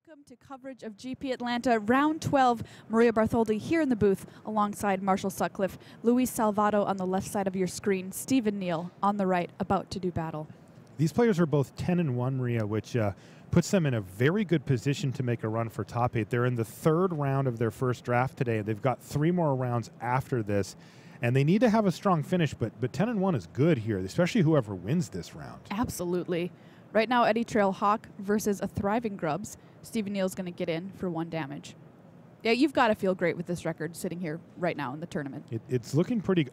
Welcome to coverage of GP Atlanta Round 12. Maria Bartholdi here in the booth alongside Marshall Sutcliffe, Luis Salvatto on the left side of your screen, Stephen Neal on the right, about to do battle. These players are both 10-1, Maria, which puts them in a very good position to make a run for top 8. They're in the third round of their first draft today. They've got 3 more rounds after this, and they need to have a strong finish, but 10-1 is good here, especially whoever wins this round. Absolutely. Right now, Eddie Trail Hawk versus a thriving Grubs. Stephen Neal's going to get in for 1 damage. Yeah, you've got to feel great with this record sitting here right now in the tournament. It's looking pretty...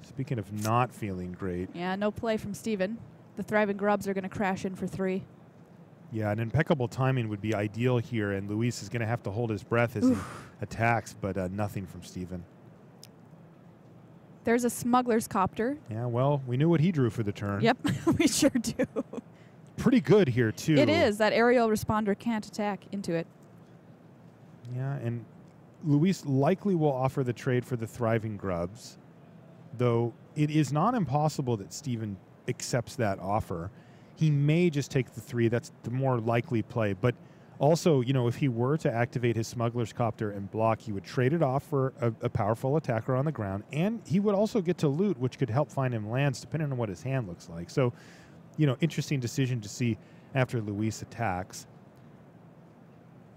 Speaking of not feeling great. Yeah, no play from Stephen. The thriving Grubs are going to crash in for 3. Yeah, an impeccable timing would be ideal here, and Luis is going to have to hold his breath as he attacks, but nothing from Stephen. There's a smuggler's copter. Yeah, well, we knew what he drew for the turn. Yep, we sure do. Pretty good here, too. It is. That aerial responder can't attack into it. Yeah, and Luis likely will offer the trade for the thriving Grubs, though it is not impossible that Stephen accepts that offer. He may just take the 3. That's the more likely play. But also, you know, if he were to activate his smuggler's copter and block, he would trade it off for a powerful attacker on the ground, and he would also get to loot, which could help find him lands depending on what his hand looks like. So, you know, interesting decision to see after Luis attacks.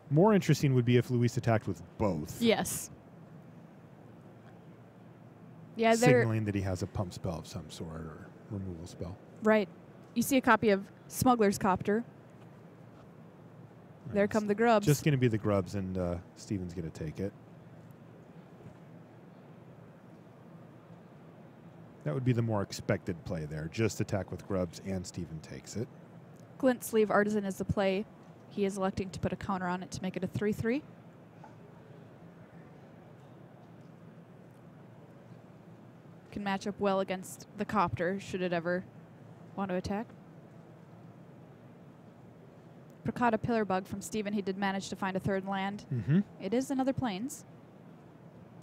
More interesting would be if Luis attacked with both. Yes. Yeah, signaling that he has a pump spell of some sort or removal spell. Right. You see a copy of Smuggler's Copter. There come the Grubs. Just going to be the Grubs, and Stephen's going to take it. That would be the more expected play there. Just attack with Grubs, and Stephen takes it. Glint Sleeve Artisan is the play. He is electing to put a counter on it to make it a 3-3. Can match up well against the Copter, should it ever want to attack. Prakata Pillar Bug from Stephen. He did manage to find a 3rd land. It is another Plains.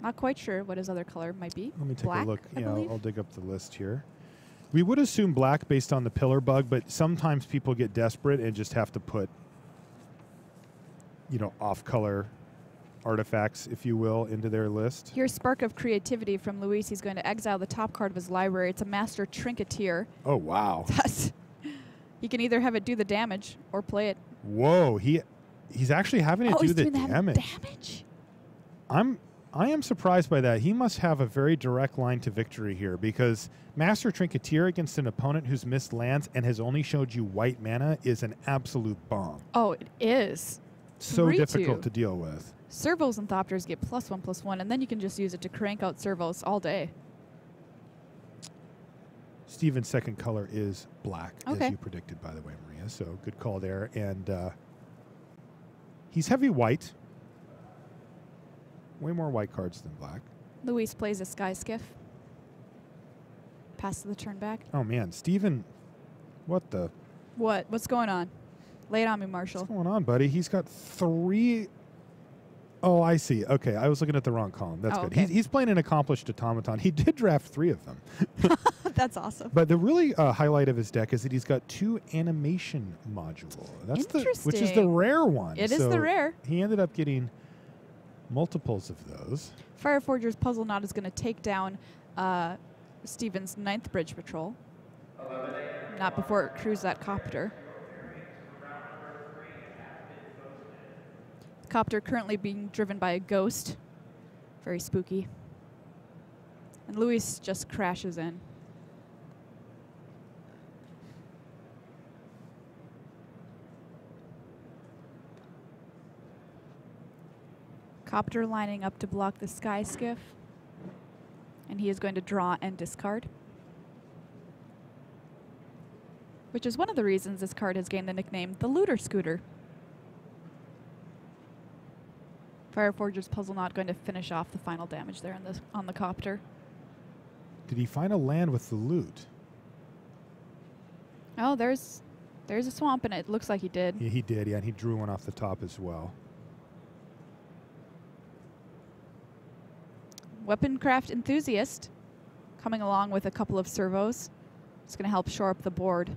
Not quite sure what his other color might be. Let me take black, a look. I Yeah, believe. I'll dig up the list here. We would assume black based on the Pillar Bug, but sometimes people get desperate and just have to put, you know, off-color artifacts, if you will, into their list. Here's Spark of Creativity from Luis. He's going to exile the top card of his library. It's a Master Trinketeer. Oh, wow. He can either have it do the damage or play it. Whoa, he's actually having it do the damage. I am surprised by that. He must have a very direct line to victory here, because Master Trinketeer against an opponent who's missed lands and has only showed you white mana is an absolute bomb. Oh, it is. So difficult to deal with. Servos and Thopters get +1/+1, and then you can just use it to crank out servos all day. Stephen's second color is black, okay, as you predicted, by the way, Maria. So good call there. And he's heavy white. Way more white cards than black. Luis plays a Sky Skiff. Pass the turn back. Oh, man. Stephen, what the? What? What's going on? Lay it on me, Marshall. What's going on, buddy? He's got 3. Oh, I see. Okay, I was looking at the wrong column. That's good. Okay. He's playing an accomplished automaton. He did draft 3 of them. That's awesome. But the really highlight of his deck is that he's got 2 animation module. That's which is the rare one. It is the rare. He ended up getting multiples of those. Fireforger's Puzzle Knot is going to take down Stephen's 9th Bridge Patrol. Not before it crews that Copter. Copter currently being driven by a ghost. Very spooky. And Luis just crashes in. Copter lining up to block the Sky Skiff. And he is going to draw and discard. Which is one of the reasons this card has gained the nickname the Looter Scooter. Fireforger's Puzzle Knot going to finish off the final damage there on the Copter. Did he find a land with the loot? Oh, there's a swamp in it. It looks like he did. Yeah, he did. Yeah, and he drew one off the top as well. Weaponcraft Enthusiast coming along with a couple of servos. It's going to help shore up the board.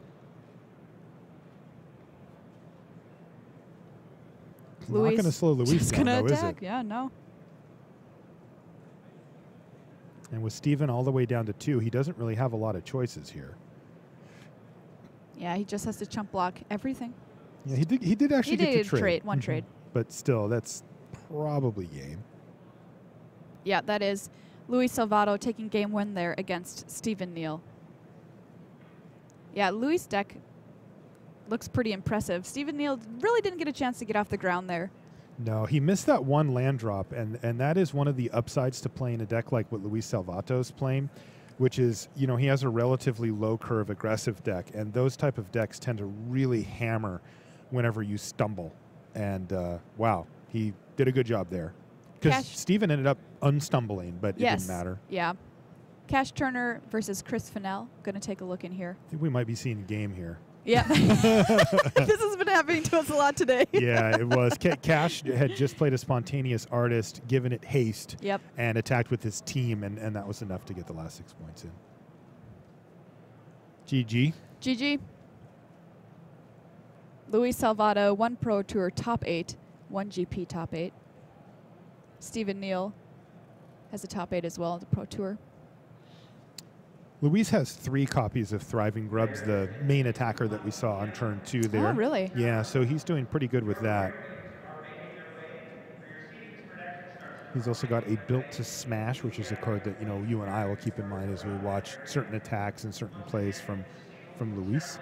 not going to slow Luis just down, gonna though, attack. is it? Yeah, no. And with Steven all the way down to 2, he doesn't really have a lot of choices here. Yeah, he just has to chump block everything. Yeah, he did actually get to trade. One trade. But still, that's probably game. Yeah, that is Luis Salvatto taking game 1 there against Stephen Neal. Yeah, Luis' deck looks pretty impressive. Stephen Neal really didn't get a chance to get off the ground there. No, he missed that one land drop, and that is one of the upsides to playing a deck like what Luis Salvatto's playing, which is, you know, he has a relatively low curve aggressive deck, and those type of decks tend to really hammer whenever you stumble. And, wow, he did a good job there. Because Steven ended up unstumbling, but it didn't matter. Yeah. Cash Turner versus Chris Fennell. Going to take a look in here. I think we might be seeing a game here. Yeah. This has been happening to us a lot today. Yeah, it was. Cash had just played a spontaneous artist, given it haste, and attacked with his team, and that was enough to get the last 6 points in. GG. GG. Luis Salvatto, 1 Pro Tour top 8, 1 GP top 8. Stephen Neal has a top 8 as well on the Pro Tour. Luis has 3 copies of Thriving Grubs, the main attacker that we saw on turn 2 there. Oh, really? Yeah, so he's doing pretty good with that. He's also got a Built to Smash, which is a card that, you know, you and I will keep in mind as we watch certain attacks and certain plays from Luis.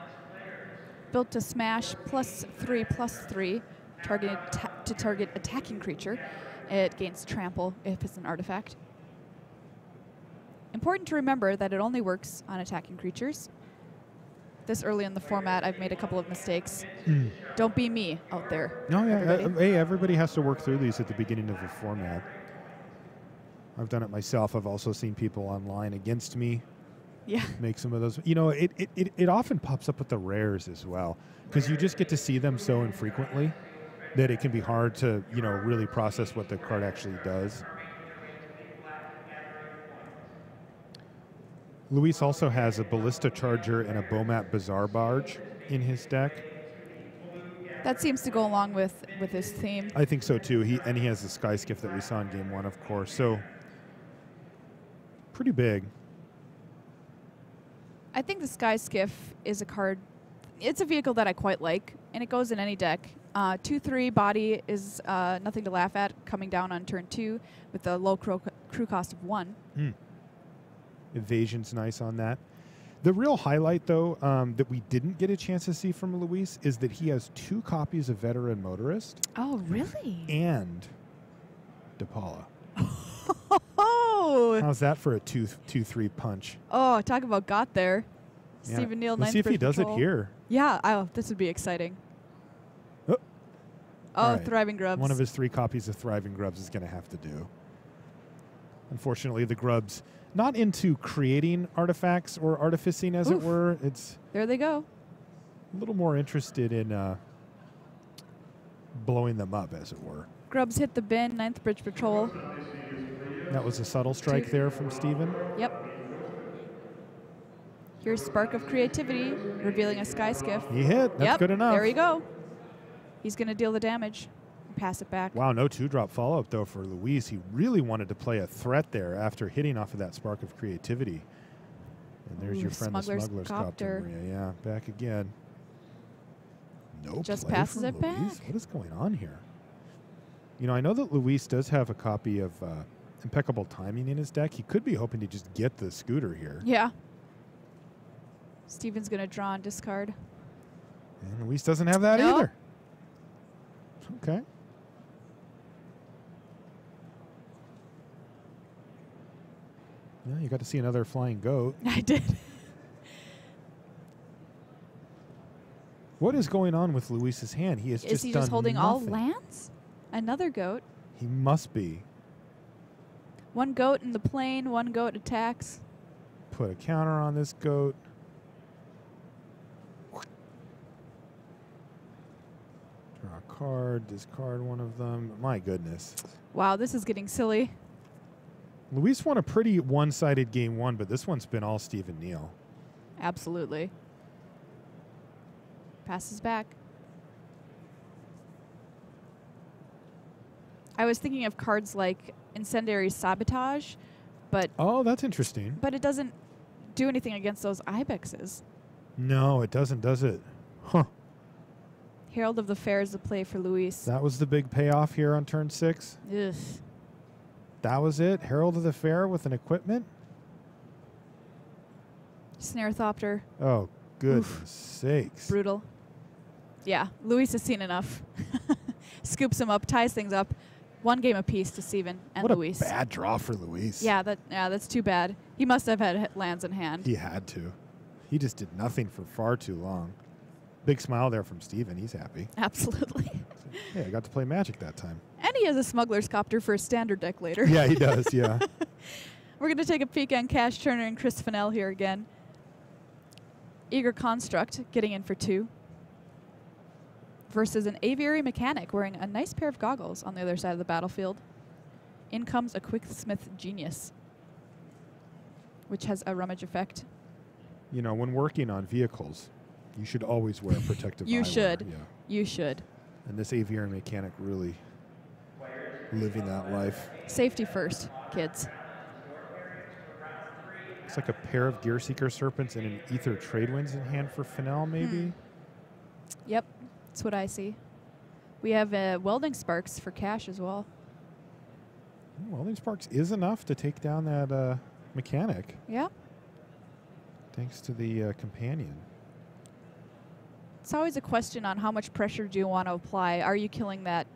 Built to Smash, +3/+3, targeted to target attacking creature. It gains trample if it's an artifact. Important to remember that it only works on attacking creatures. This early in the format, I've made a couple of mistakes. Don't be me out there. No, yeah, everybody. everybody has to work through these at the beginning of a format. I've done it myself. I've also seen people online against me make some of those. You know, it often pops up with the rares as well, because you just get to see them so infrequently that it can be hard to, you know, really process what the card actually does. Luis also has a Ballista Charger and a Bomat Bazaar Barge in his deck. That seems to go along with his theme. I think so too. He has the Sky Skiff that we saw in game 1, of course. So pretty big. I think the Sky Skiff is a card. It's a vehicle that I quite like, and it goes in any deck. 2/3 body is nothing to laugh at, coming down on turn 2 with a low crew cost of 1. Evasion's nice on that. The real highlight, though, that we didn't get a chance to see from Luis is that he has 2 copies of Veteran Motorist. Oh, really? And DePaula. Oh! How's that for a 2/3 punch? Oh, talk about got there. Yeah. Stephen Neal, Let's see if he does it here. Yeah, this would be exciting. All right. Thriving Grubs. One of his 3 copies of Thriving Grubs is going to have to do. Unfortunately, the Grubs not into creating artifacts or artificing, as it were. It's there they go. A little more interested in blowing them up, as it were. Grubs hit the bin, 9th Bridge Patrol. That was a subtle strike there from Steven. Yep. Here's Spark of Creativity, revealing a Sky Skiff. He hit. That's good enough. There you go. He's going to deal the damage and pass it back. Wow, no 2-drop follow-up, though, for Luis. He really wanted to play a threat there after hitting off of that Spark of Creativity. And there's your friend, the Smuggler's Copter. Maria. Yeah, back again. No just play passes from it back. What is going on here? You know, I know that Luis does have a copy of Impeccable Timing in his deck. He could be hoping to just get the scooter here. Yeah. Steven's going to draw and discard. And Luis doesn't have that either. Okay. Yeah, you got to see another flying goat. I did. What is going on with Luis's hand? He is he just holding nothing. all lands? Another goat. He must be. 1 goat in the plane, 1 goat attacks. Put a counter on this goat. Draw a card, discard one of them. My goodness. Wow, this is getting silly. Luis won a pretty one-sided game 1, but this one's been all Stephen Neal. Absolutely. Passes back. I was thinking of cards like Incendiary Sabotage, but Oh, that's interesting. it doesn't do anything against those ibexes. No, it doesn't, does it? Huh. Herald of the Fair is the play for Luis. That was the big payoff here on turn 6. Ugh. That was it? Herald of the Fair with an equipment? Snare Thopter. Oh, goodness sakes. Brutal. Yeah, Luis has seen enough. Scoops him up, ties things up. One game apiece to Steven and What Luis. a bad draw for Luis. Yeah, that's too bad. He must have had lands in hand. He had to. He just did nothing for far too long. Big smile there from Steven. He's happy. Absolutely. Hey, I got to play Magic that time. And he has a Smuggler's Copter for a standard deck later. Yeah, he does, yeah. We're going to take a peek on Cash Turner and Chris Fennell here again. Eager Construct getting in for 2. Versus an Aviary Mechanic wearing a nice pair of goggles on the other side of the battlefield. In comes a Quicksmith Genius, which has a rummage effect. You know, when working on vehicles, you should always wear protective eyewear. You should. Yeah. You should. And this Aviary Mechanic really living that life. Safety first, kids. It's like a pair of Gearseeker Serpents and an Ether Tradewinds in hand for Fennell, maybe? Yep, that's what I see. We have Welding Sparks for Cash as well. Welding Sparks is enough to take down that Mechanic, Yeah. thanks to the Companion. It's always a question on how much pressure do you want to apply. Are you killing that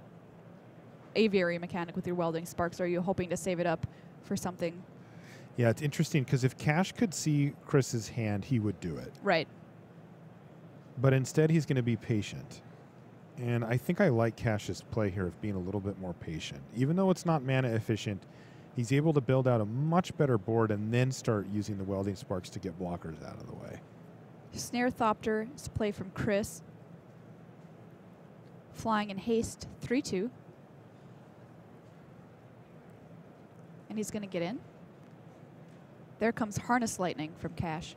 Aviary Mechanic with your Welding Sparks, or are you hoping to save it up for something? Yeah, it's interesting because if Cash could see Chris's hand, he would do it. Right. But instead, he's going to be patient. And I think I like Cash's play here of being a little bit more patient. Even though it's not mana efficient, he's able to build out a much better board and then start using the Welding Sparks to get blockers out of the way. Snare Thopter is play from Chris. Flying in haste, 3-2. And he's going to get in. There comes Harness Lightning from Cash.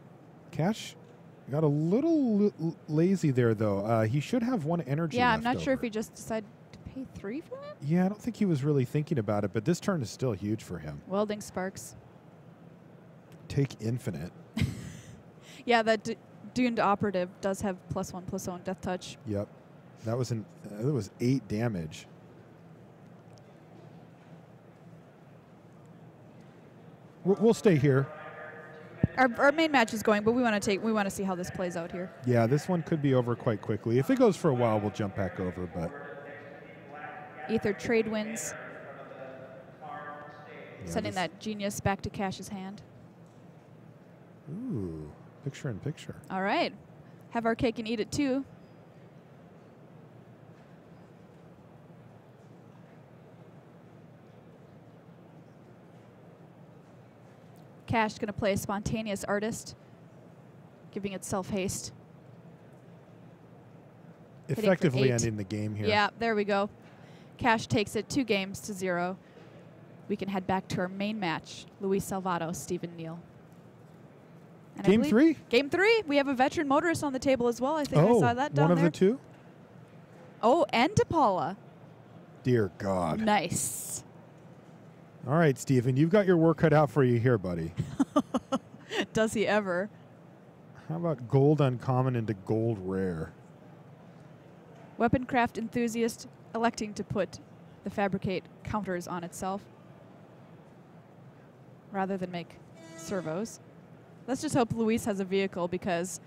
Cash got a little lazy there, though. He should have 1 energy Yeah, left I'm not sure if over. he just decided to pay 3 for it. Yeah, I don't think he was really thinking about it, but this turn is still huge for him. Welding Sparks. Take Infinite. Yeah, that Doomed Operative does have +1/+1 Death Touch. Yep. That was that was 8 damage. We'll stay here. Our main match is going, but we want to see how this plays out here. Yeah, this one could be over quite quickly. If it goes for a while, we'll jump back over, but Ether Tradewinds. yeah, Sending that Genius back to Cash's hand. Ooh, picture in picture. All right. Have our cake and eat it too. Cash going to play a Spontaneous Artist, giving itself haste. Effectively 8. ending the game here. Yeah, there we go. Cash takes it 2-0. We can head back to our main match. Luis Salvatto, Steven Neal. And Game 3? Game 3. We have a veteran motorist on the table as well. I think I saw that down one there. of the 2? Oh, and DePaula. Dear God. Nice. All right, Steven, you've got your work cut out for you here, buddy. Does he ever? How about gold uncommon into gold rare? Weaponcraft Enthusiast electing to put the Fabricate counters on itself rather than make servos. Let's just hope Luis has a vehicle because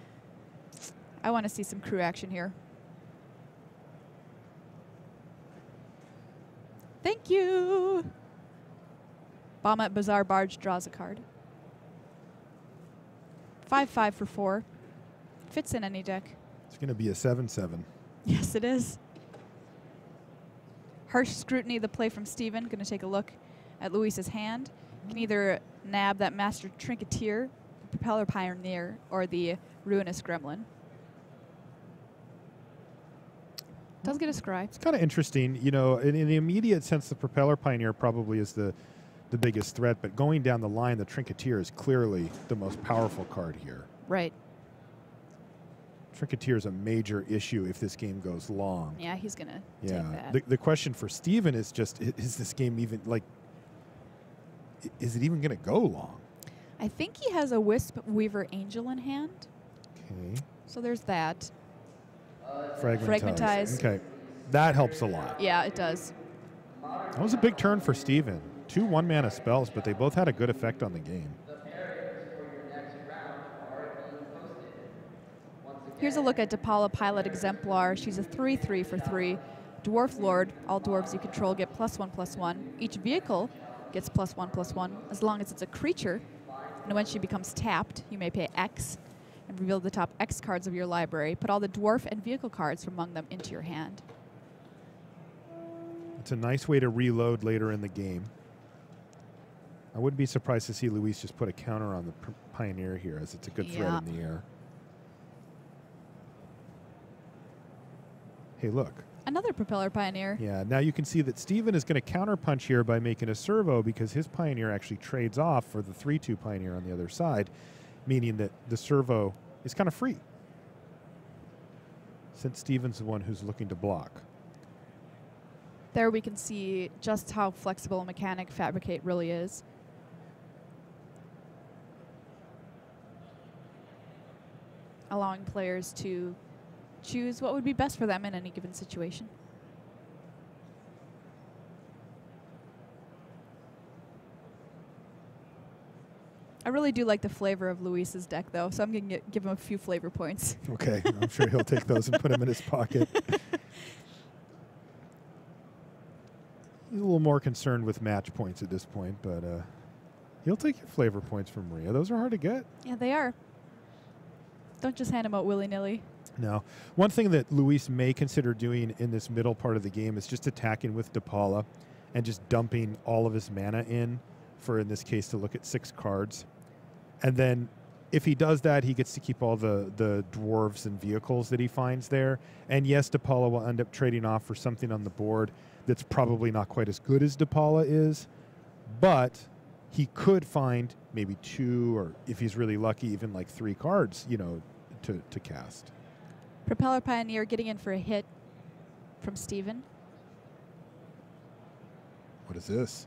I want to see some crew action here. Thank you. Bomb Bazaar Barge draws a card. 5/5 for 4. Fits in any deck. It's going to be a 7/7. Yes, it is. Harsh Scrutiny, the play from Steven. Going to take a look at Luis's hand. You can either nab that Master Trinketeer, the Propeller Pioneer, or the Ruinous Gremlin. Does get a scry. It's kind of interesting. You know, in the immediate sense, the Propeller Pioneer probably is the biggest threat, but going down the line, the Trinketeer is clearly the most powerful card here. Right. Trinketeer is a major issue if this game goes long. Yeah, he's going to take that. The question for Steven is just, is this game even, like, is it even going to go long? I think he has a Wisp Weaver Angel in hand. Okay. So there's that. Fragmentize. Okay. That helps a lot. Yeah, it does. That was a big turn for Steven. 2 one-mana spells, but they both had a good effect on the game. Here's a look at Depala Pilot Exemplar. She's a 3/3 for 3. Dwarf Lord. All dwarves you control get +1/+1. Each vehicle gets +1/+1 as long as it's a creature. And when she becomes tapped, you may pay X and reveal the top X cards of your library. Put all the dwarf and vehicle cards from among them into your hand. It's a nice way to reload later in the game. I wouldn't be surprised to see Luis just put a counter on the Pioneer here, as it's a good threat in the air. Hey, look. Another Propeller Pioneer. Yeah, now you can see that Steven is going to counterpunch here by making a servo because his Pioneer actually trades off for the 3/2 Pioneer on the other side, meaning that the servo is kind of free, since Steven's the one who's looking to block. There we can see just how flexible a mechanic Fabricate really is. Allowing players to choose what would be best for them in any given situation. I really do like the flavor of Luis's deck, though, so I'm going to give him a few flavor points. Okay, I'm sure he'll take those and put them in his pocket. He's a little more concerned with match points at this point, but he'll take your flavor points from Maria. Those are hard to get. Yeah, they are. Don't just hand them out willy-nilly. No. One thing that Luis may consider doing in this middle part of the game is just attacking with Depala and just dumping all of his mana in for, in this case, to look at 6 cards. And then if he does that, he gets to keep all the dwarves and vehicles that he finds there. And yes, Depala will end up trading off for something on the board that's probably not quite as good as Depala is, but he could find maybe 2, or if he's really lucky, even like 3 cards, you know, to cast. Propeller Pioneer getting in for a hit from Steven. What is this?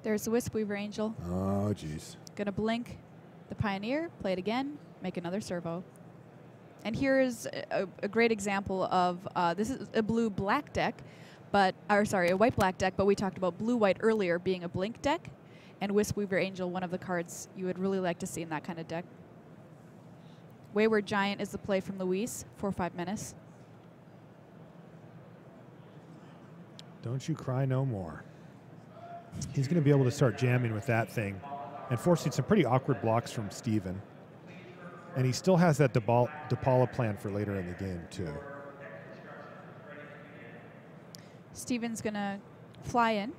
There's the Wisp Weaver Angel. Oh, jeez. Gonna blink the Pioneer, play it again, make another servo. And here is a great example of, this is a blue-black deck, but, or sorry, a white-black deck, but we talked about blue-white earlier being a blink deck, and Wisp Weaver Angel, one of the cards you would really like to see in that kind of deck. Wayward Giant is the play from Luis, 4/5 menace. Don't you cry no more. He's going to be able to start jamming with that thing and forcing some pretty awkward blocks from Steven. And he still has that Depala plan for later in the game, too. Steven's going to fly in.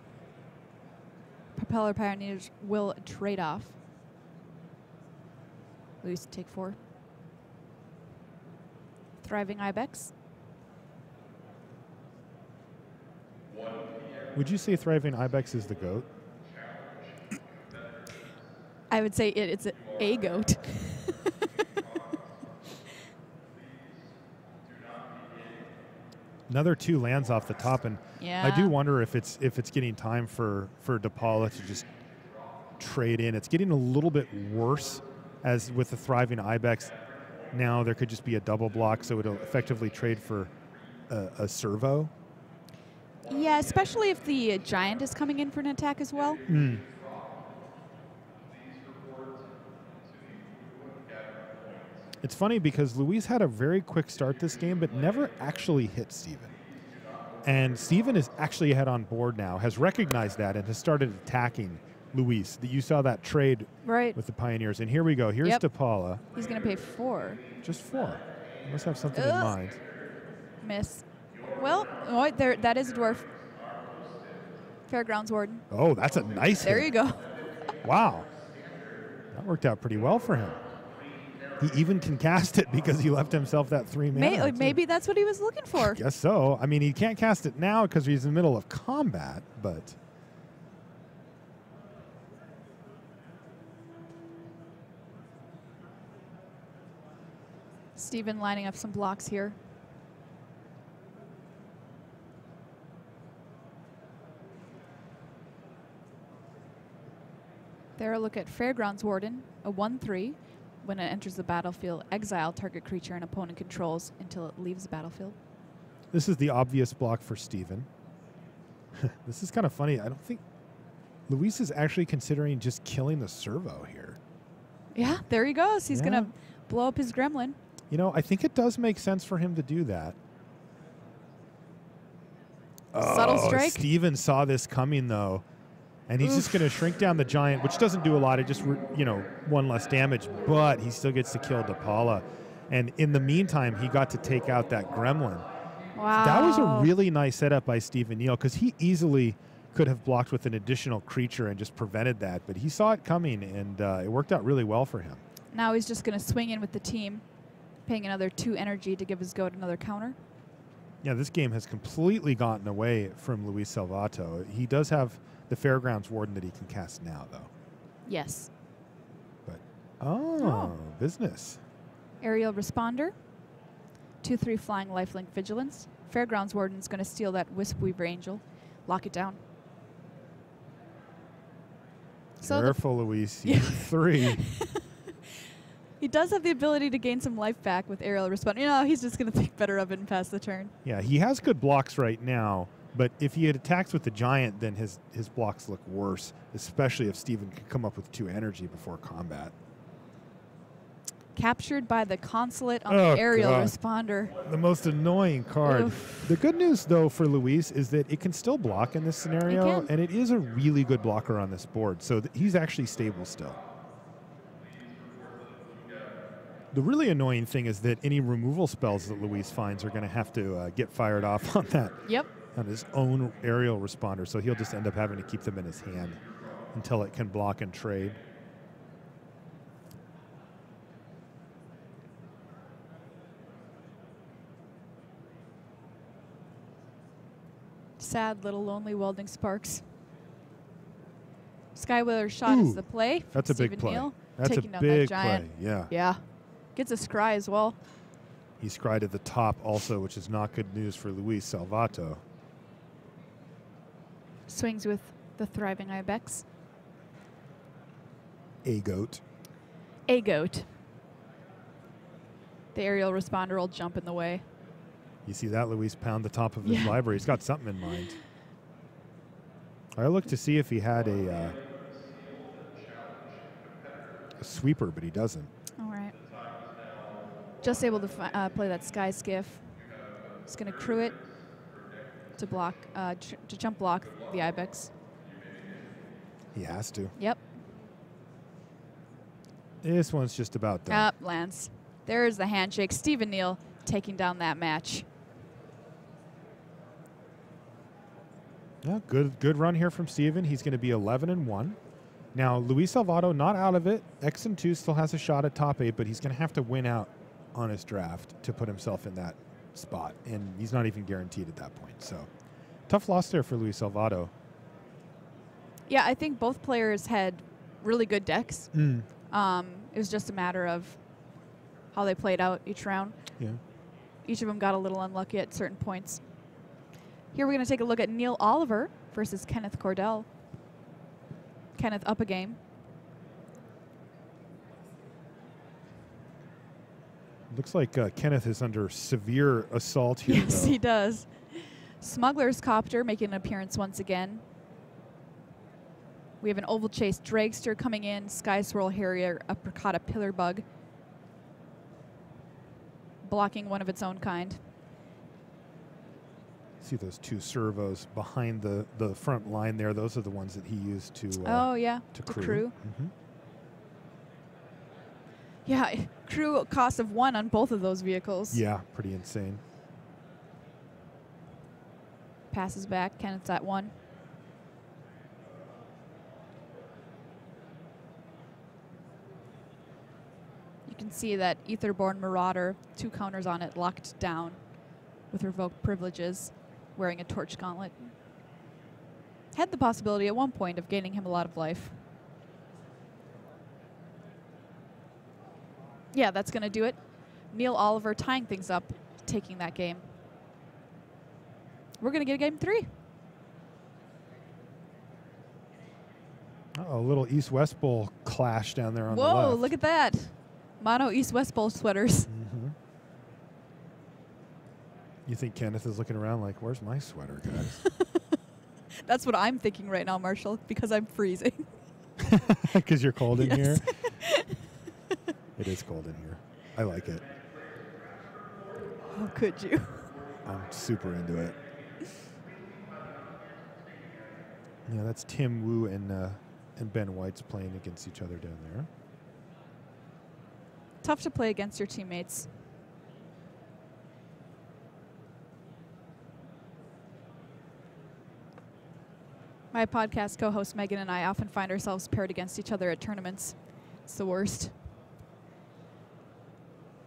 Propeller Pioneers will trade off. Luis take 4. Thriving Ibex. Would you say Thriving Ibex is the GOAT? I would say it's a GOAT. Another 2 lands off the top, and yeah. I do wonder if it's getting time for Depala to just trade in. It's getting a little bit worse as with the Thriving Ibex. Now there could just be a double block, so it'll effectively trade for a servo. Yeah, especially if the Giant is coming in for an attack as well. Mm. It's funny because Luis had a very quick start this game, but never actually hit Steven. And Steven is actually ahead on board now, has recognized that, and has started attacking Luis. You saw that trade with the Pioneers. And here we go. Here's Depala. He's going to pay 4. Just 4. He must have something in mind. Miss. Well, oh, there, that is a dwarf. Fairgrounds Warden. Oh, that's a nice hit. There you go. Wow. That worked out pretty well for him. He even can cast it because he left himself that 3 mana. Maybe that's what he was looking for. I guess so. I mean, he can't cast it now because he's in the middle of combat, but... Steven lining up some blocks here. There, a look at Fairgrounds Warden, a 1/3. When it enters the battlefield, exile target creature an opponent controls until it leaves the battlefield. This is the obvious block for Steven. This is kind of funny. I don't think Luis is actually considering just killing the servo here. Yeah, there he goes. He's going to blow up his gremlin. You know, I think it does make sense for him to do that. Subtle strike. Steven saw this coming, though. And he's just going to shrink down the giant, which doesn't do a lot. It just, one less damage. But he still gets to kill DePaula. And in the meantime, he got to take out that gremlin. Wow. That was a really nice setup by Stephen Neal, because he easily could have blocked with an additional creature and just prevented that. But he saw it coming, and it worked out really well for him. Now he's just going to swing in with the team, paying another 2 energy to give his goat another counter. Yeah, this game has completely gotten away from Luis Salvatto. He does have the Fairgrounds Warden that he can cast now, though. Yes. But, business. Aerial Responder. 2/3 flying lifelink vigilance. Fairgrounds Warden's going to steal that Wisp Weaver Angel. Lock it down. So Careful, Luis. You 3. He does have the ability to gain some life back with Aerial Responder. You know, he's just going to think better of it and pass the turn. Yeah, he has good blocks right now, but if he had attacks with the giant, then his blocks look worse, especially if Steven can come up with 2 energy before combat. Captured by the Consulate on the Aerial Responder. The most annoying card. Oof. The good news, though, for Luis is that it can still block in this scenario, and it is a really good blocker on this board, so he's actually stable still. The really annoying thing is that any removal spells that Luis finds are going to have to get fired off on that. Yep. On his own aerial responder, so he'll just end up having to keep them in his hand until it can block and trade. Sad little lonely welding sparks. Skywheeler shot is the play. That's a big play. That's a big play. Yeah. Yeah. Gets a scry as well. He scried at the top also, which is not good news for Luis Salvatto. Swings with the Thriving Ibex. A goat. A goat. The Aerial Responder will jump in the way. You see that, Luis pound the top of his library. He's got something in mind. I looked to see if he had a sweeper, but he doesn't. All right. Just able to play that Sky Skiff. He's going to crew it to block, to jump block the Ibex. He has to. Yep. This one's just about done. Up, lands. There's the handshake. Stephen Neal taking down that match. Yeah, good run here from Steven. He's going to be 11-1. Now, Luis Salvatto not out of it. X and 2 still has a shot at top 8, but he's going to have to win out on his draft to put himself in that spot, and he's not even guaranteed at that point. So, tough loss there for Luis Salvatto. Yeah, I think both players had really good decks. It was just a matter of how they played out each round. Yeah. Each of them got a little unlucky at certain points. Here we're going to take a look at Neal Oliver versus Kenneth Cordell. Kenneth up a game. Looks like Kenneth is under severe assault here. Yes, he does. Smuggler's Copter making an appearance once again. We have an Oval Chase Dragster coming in, Sky Swirl Harrier, Apricota Pillar Bug, blocking one of its own kind. See those 2 servos behind the front line there. Those are the ones that he used to to crew. Yeah, crew cost of 1 on both of those vehicles. Yeah, pretty insane. Passes back. Kenneth's at 1. You can see that Etherborn Marauder, 2 counters on it, locked down with revoked privileges, wearing a Torch Gauntlet. Had the possibility at one point of gaining him a lot of life. Yeah, that's going to do it. Neal Oliver tying things up, taking that game. We're going to get a game 3. A little East-West Bowl clash down there on the left. Whoa, look at that. Mono East-West Bowl sweaters. Mm-hmm. You think Kenneth is looking around like, where's my sweater, guys? That's what I'm thinking right now, Marshall, because I'm freezing. Because you're cold in Yes. here? It is cold in here. I like it. How could you? I'm super into it. Yeah, that's Tim Wu and Ben Weitz playing against each other down there. Tough to play against your teammates. My podcast co-host Megan and I often find ourselves paired against each other at tournaments. It's the worst.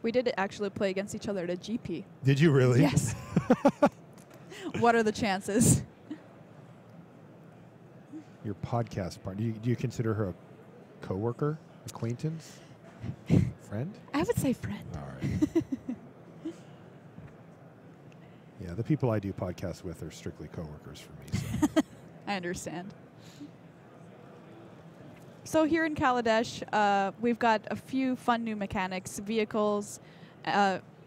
We did actually play against each other at a GP. Did you really? Yes. What are the chances? Your podcast partner. Do you consider her a coworker, acquaintance, friend? I would say friend. All right. Yeah, the people I do podcasts with are strictly coworkers for me. So. I understand. So here in Kaladesh, we've got a few fun new mechanics, vehicles,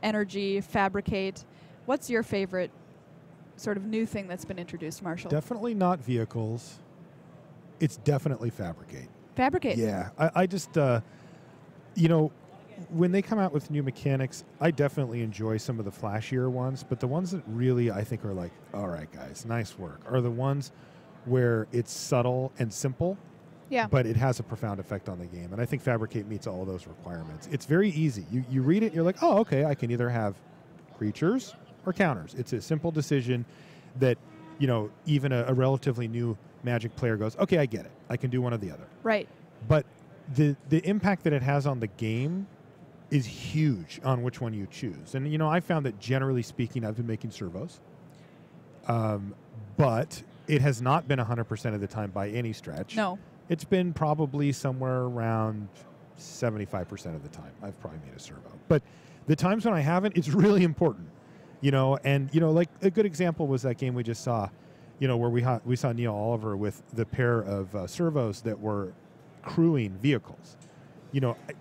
energy, fabricate. What's your favorite sort of new thing that's been introduced, Marshall? Definitely not vehicles. It's definitely fabricate. Fabricate. Yeah, I just, when they come out with new mechanics, I definitely enjoy some of the flashier ones, but the ones that really I think are like, all right, guys, nice work, are the ones where it's subtle and simple, Yeah. but it has a profound effect on the game. And I think Fabricate meets all of those requirements. It's very easy. You read it, you're like, oh, okay, I can either have creatures or counters. It's a simple decision that, even a relatively new Magic player goes, okay, I get it. I can do one or the other. Right. But the impact that it has on the game is huge on which one you choose. And, I found that generally speaking, I've been making servos. But it has not been 100% of the time by any stretch. No. It's been probably somewhere around 75% of the time I've probably made a servo. But the times when I haven't, it's really important. Like a good example was that game we just saw, where we saw Neal Oliver with the pair of servos that were crewing vehicles.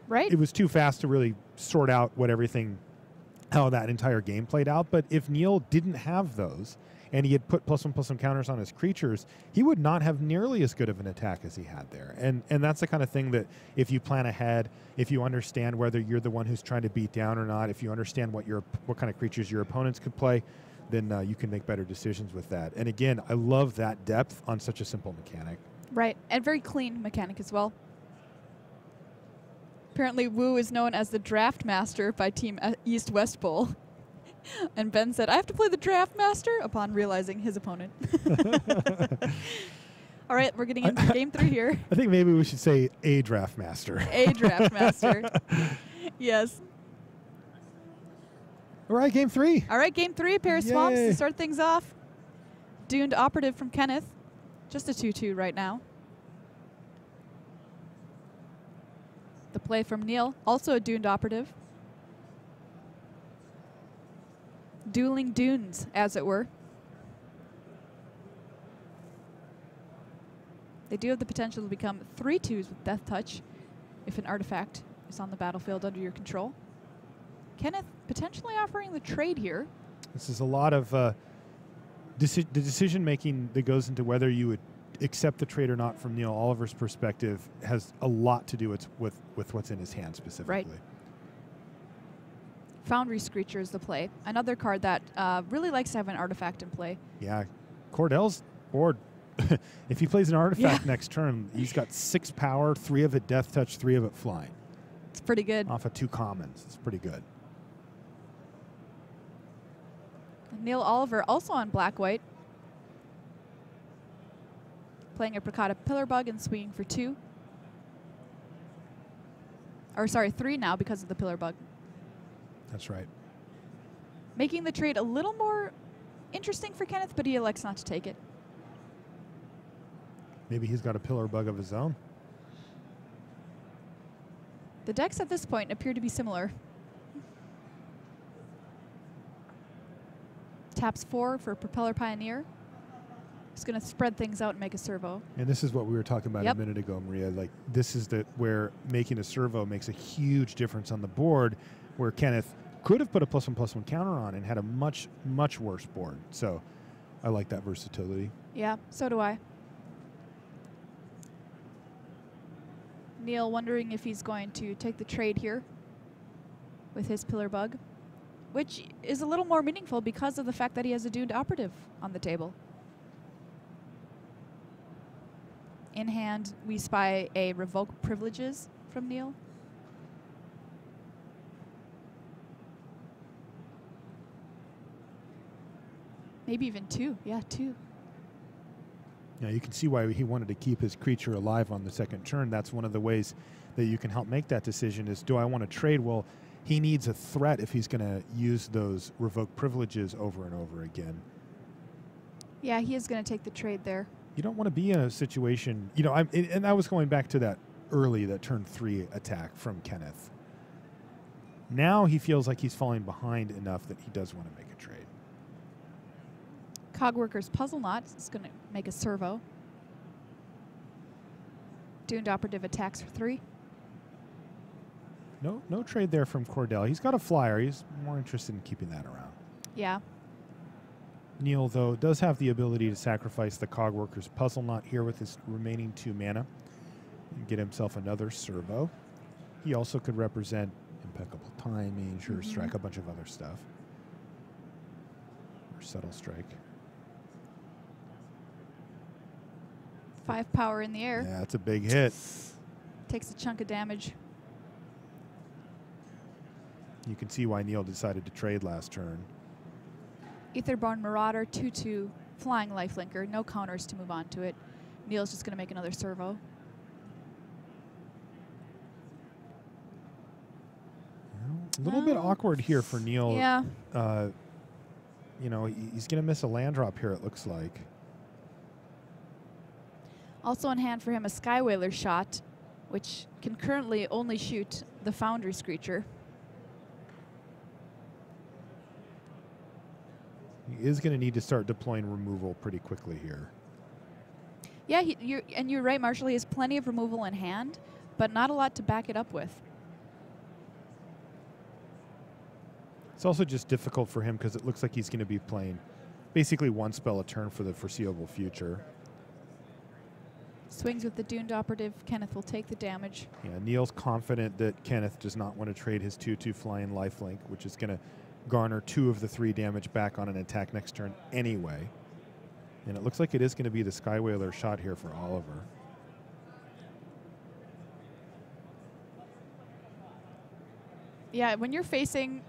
Right. It was too fast to really sort out how that entire game played out. But if Neal didn't have those and he had put +1/+1 counters on his creatures, he would not have nearly as good of an attack as he had there. And that's the kind of thing that if you plan ahead, if you understand whether you're the one who's trying to beat down or not, if you understand what kind of creatures your opponents could play, then you can make better decisions with that. And again, I love that depth on such a simple mechanic. Right. And very clean mechanic as well. Apparently, Wu is known as the draft master by Team East-West Bowl. And Ben said, I have to play the draft master upon realizing his opponent. All right, we're getting into game 3 here. I think maybe we should say a draft master. A draft master. Yes. All right, game 3. All right, game 3, pair of swamps Yay. to start things off. Duned operative from Kenneth. Just a 2/2 right now. The play from Neal, also a Duned operative. Dueling dunes, as it were. They do have the potential to become 3/2s with Death Touch if an artifact is on the battlefield under your control. Kenneth potentially offering the trade here. This is a lot of the decision-making that goes into whether you would accept the trade or not from Neal Oliver's perspective has a lot to do with what's in his hand specifically. Right. Foundry Screecher is the play. Another card that really likes to have an artifact in play. Yeah. Cordell's board, if he plays an artifact next turn, he's got 6 power, 3 of it Death Touch, 3 of it flying. It's pretty good. Off of 2 commons. It's pretty good. Neal Oliver also on black-white. Playing a Pricata Pillar Bug and swinging for 2. Or sorry, 3 now because of the Pillar Bug. That's right. Making the trade a little more interesting for Kenneth, but he elects not to take it. Maybe he's got a Pillar Bug of his own. The decks at this point appear to be similar. taps 4 for Propeller Pioneer. He's going to spread things out and make a servo. And this is what we were talking about a minute ago, Maria. Like, this is where making a servo makes a huge difference on the board, where Kenneth could have put a +1/+1 counter on and had a much, much worse board. So I like that versatility. Yeah, so do I. Neal wondering if he's going to take the trade here with his Pillar Bug, which is a little more meaningful because of the fact that he has a Doomed Operative on the table. In hand, we spy a Revoke Privileges from Neal. Maybe even 2. Yeah, 2. Now you can see why he wanted to keep his creature alive on the second turn. That's one of the ways that you can help make that decision is, do I want to trade? Well, he needs a threat if he's going to use those Revoke Privileges over and over again. Yeah, he is going to take the trade there. You don't want to be in a situation, you know, and I was going back to that turn 3 attack from Kenneth. Now he feels like he's falling behind enough that he does want to make a trade. Cogworker's Puzzle Knot is going to make a servo. Doomed Operative attacks for 3. No trade there from Cordell. He's got a flyer. He's more interested in keeping that around. Yeah. Neal, though, does have the ability to sacrifice the Cogworker's Puzzle Knot here with his remaining 2 mana and get himself another servo. He also could represent Impeccable Timing, Sure Strike, a bunch of other stuff. Or Subtle Strike. 5 power in the air. Yeah, that's a big hit. Takes a chunk of damage. You can see why Neal decided to trade last turn. Aetherborn Marauder, 2/2, flying lifelinker, no counters to move on to it. Neal's just going to make another servo. A little bit awkward here for Neal. Yeah. You know, he's going to miss a land drop here, it looks like. Also in hand for him, a Skywhaler Shot, which can currently only shoot the Foundry's creature. He is going to need to start deploying removal pretty quickly here. Yeah, you're right, Marshall. He has plenty of removal in hand, but not a lot to back it up with. It's also just difficult for him because it looks like he's going to be playing basically 1 spell a turn for the foreseeable future. Swings with the Doomed Operative. Kenneth will take the damage. Yeah, Neal's confident that Kenneth does not want to trade his 2/2 flying lifelink, which is going to garner 2 of the 3 damage back on an attack next turn anyway. And it looks like it is going to be the Skywhaler Shot here for Oliver. Yeah, when you're facing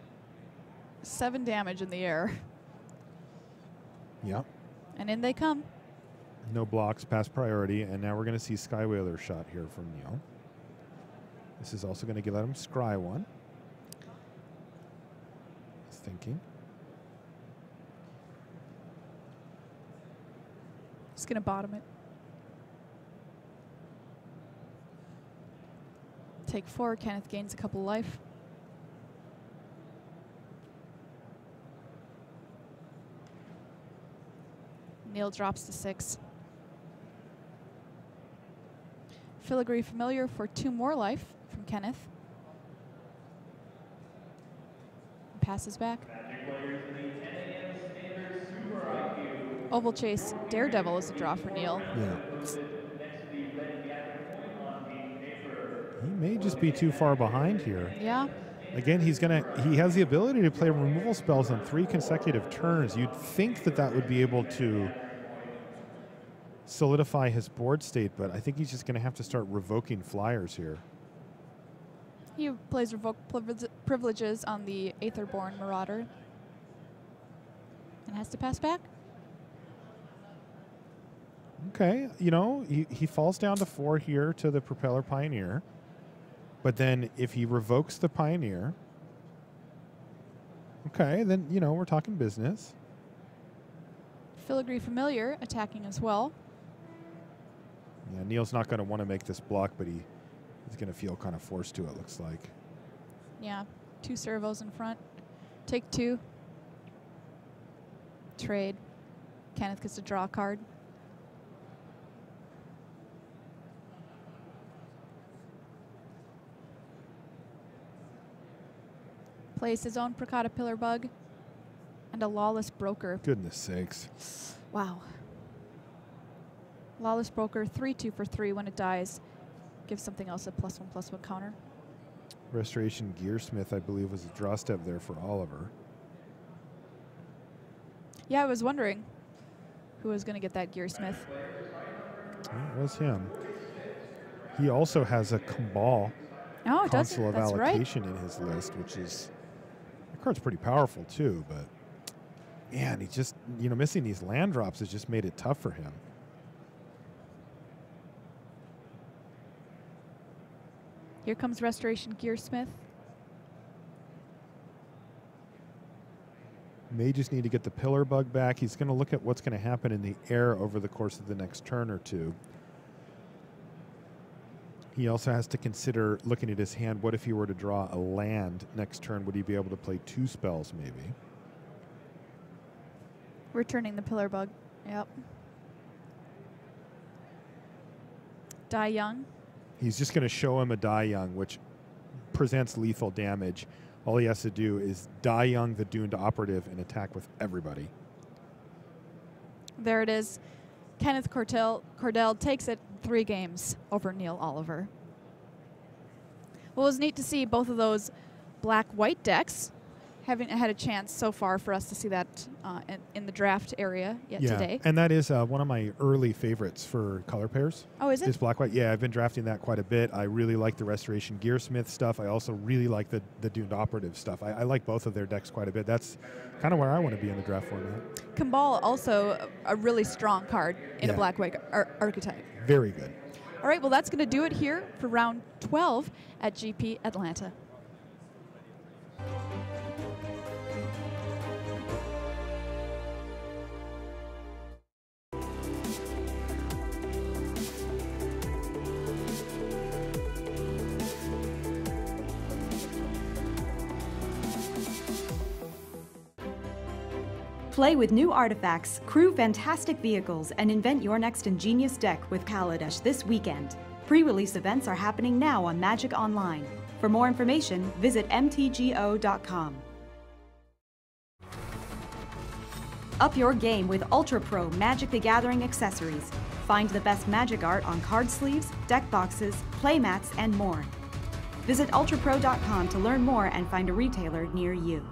7 damage in the air. Yep. And in they come. No blocks, past priority, and now we're going to see Skywhaler Shot here from Neal. This is also going to let him scry 1. He's thinking. Just going to bottom it. Take 4. Kenneth gains a couple life. Neal drops to 6. Filigree Familiar for 2 more life from Kenneth. Passes back. Oval Chase Daredevil is a draw for Neal. Yeah. He may just be too far behind here. Yeah. Again, he has the ability to play removal spells on 3 consecutive turns. You'd think that would be able to solidify his board state, but I think he's just going to have to start revoking flyers here. He plays Revoke Privileges on the Aetherborn Marauder and has to pass back. Okay, you know, he falls down to 4 here to the Propeller Pioneer. But then if he revokes the Pioneer, okay, then, you know, we're talking business. Filigree Familiar attacking as well. Yeah, Neal's not going to want to make this block, but he's going to feel kind of forced to, it looks like. Yeah, 2 servos in front. Take 2. trade. Kenneth gets to draw a card. Plays his own Caterpillar Bug and a Lawless Broker. Goodness sakes. Wow. Lawless Broker, 3/2 for 3 when it dies. Gives something else a +1/+1 counter. Restoration Gearsmith, I believe, was a draw step there for Oliver. Yeah, I was wondering who was going to get that Gearsmith. It was him. He also has a Cabal Council of Allocation in his list, which is, that card's pretty powerful too, but man, he just, missing these land drops has just made it tough for him. Here comes Restoration Gearsmith. May just need to get the Pillar Bug back. He's going to look at what's going to happen in the air over the course of the next turn or two. He also has to consider, looking at his hand, what if he were to draw a land next turn? Would he be able to play 2 spells maybe? Returning the Pillar Bug. Yep. Die Young. He's just going to show him a Die Young, which presents lethal damage. All he has to do is Die Young the Doomed Operative and attack with everybody. There it is. Kenneth Cordell takes it 3 games over Neal Oliver. Well, it was neat to see both of those black-white decks. Haven't had a chance so far for us to see that in the draft area yet today. And that is one of my early favorites for color pairs. Oh, is it? Is black-white. Yeah, I've been drafting that quite a bit. I really like the Restoration Gearsmith stuff. I also really like the Doomed Operative stuff. I like both of their decks quite a bit. That's kind of where I want to be in the draft format. Cabal, also a really strong card in a black-white archetype. Very good. All right, well, that's going to do it here for round 12 at GP Atlanta. Play with new artifacts, crew fantastic vehicles, and invent your next ingenious deck with Kaladesh this weekend. Pre-release events are happening now on Magic Online. For more information, visit mtgo.com. Up your game with Ultra Pro Magic the Gathering accessories. Find the best Magic art on card sleeves, deck boxes, playmats, and more. Visit ultrapro.com to learn more and find a retailer near you.